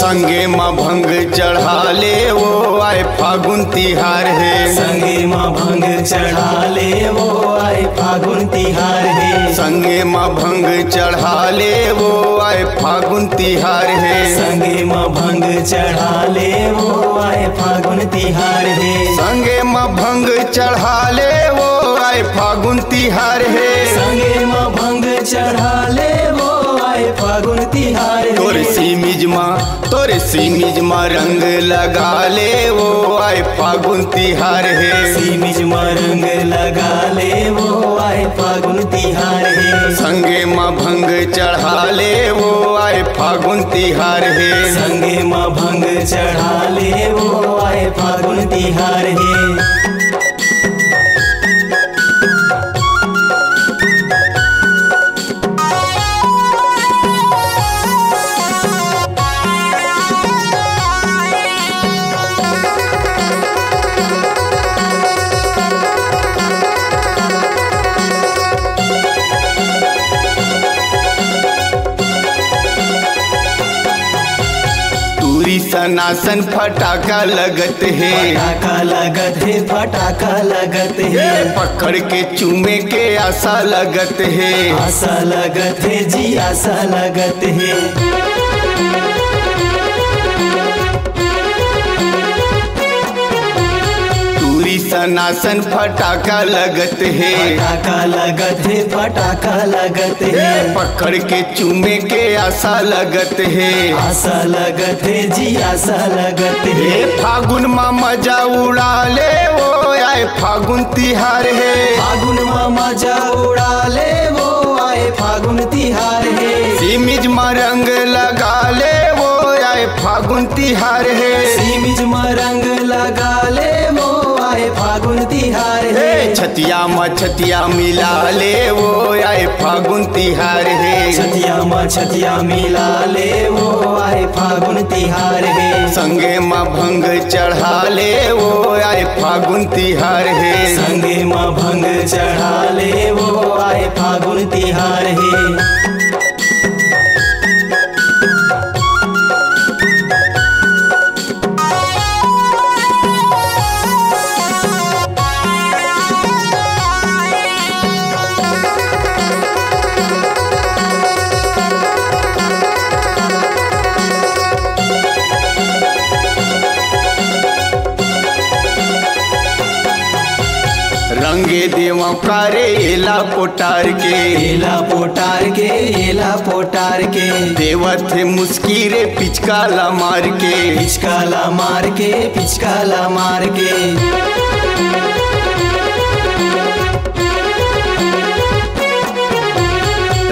संगे माँ भंग चढ़ा ले वो आए फागुन तिहार है। संगे माँ भंग चढ़ा ले वो आए फागुन तिहार है। संगे माँ भंग चढ़ा ले वो आए फागुन तिहार है। संगे माँ भंग चढ़ा ले वो आए फागुन तिहार है। संगे माँ भंग चढ़ा ले वो आए फागुन तिहार है। संगे माँ भंग चढ़ा ले वो आए फागुन तिहार है। तोरे सीमिज माँ रंग लगा ले वो आए फागुन तिहार है। सीमिज माँ रंग लगा ले वो आए फागुन तिहार है। संगे माँ भंग चढ़ा ले वो आए फागुन तिहार है। संगे माँ भंग चढ़ा ले वो आए फागुन तिहार है। सनासन फटाका लगत है। फटाका लगत है, फटाका लगत है। पकड़ के चूमे के आशा लगत है। आशा लगत है जी, आशा लगत है। सनासन फटाका लगत है। फटाका लगत है, फटाका लगत है। पकड़ के चूमे के आशा लगत है। आशा लगत है जी, आशा लगत है। फागुन माँ मजा उड़ा ले वो आए फागुन तिहार है। फागुन माँ मजा उड़ा ले वो आए फागुन तिहार है। सीमिज माँ रंग लगा ले वो आए फागुन तिहार है। सीमिज माँ रंग लगा ले वो आए फागुन तिहार है। छतिया माँ छतिया मिला ले वो आए फागुन तिहार है। छतिया माँ छतिया मिला ले वो आए फागुन तिहार है। संगे माँ भंग चढ़ा ले वो आए फागुन तिहार है। संगे माँ भंग चढ़ा ले वो आए फागुन तिहार है। रंगे देवा कारे एला पोटार के। एला पोटार के, एला पोटार के। देवत है मुस्किरे पिचकाला मार के। पिचकाला मार के, पिचकाला मार के।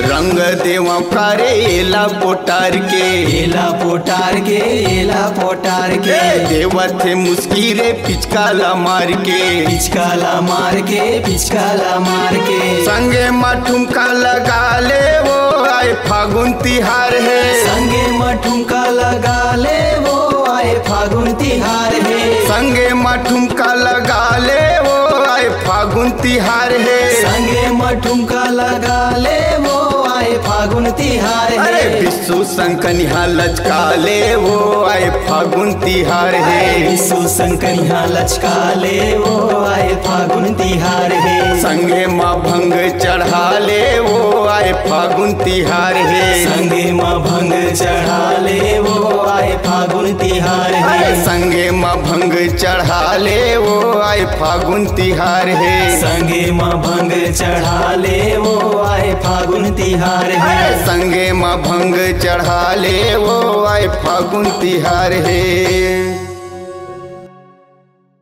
रंग देवा कारे एला पोटार के। एला पोटार के, एला पोटार के। देवत है मुस्किरे पिचकाला मार के। पिचकाला मार के, पिचकाला मार के। संगे माँ ठुमका लगा ले वो आए फागुन तिहार है। संगे माँ ठुमका लगा ले वो आए फागुन तिहार है। संगे माँ ठुमका लगा ले वो आए फागुन तिहार है। संगे माँ ठुमका लगा ले वो आए फागुन तिहार है। अरे विश्व संकनिया लचका ले वो आए फागुन तिहार है। विश्व संकनिया लचका ले वो आए फागुन तिहार है। संगे माँ भंग चढ़ा ले वो आए फागुन तिहार है। संगे माँ भंग चढ़ा ले वो आए फागुन तिहार है। संगे माँ भंग चढ़ा ले वो आए फागुन तिहार है। संगे माँ भंग चढ़ा ले वो आए फागुन तिहार है। संगे माँ भंग चढ़ा ले वो आए फागुन तिहार है।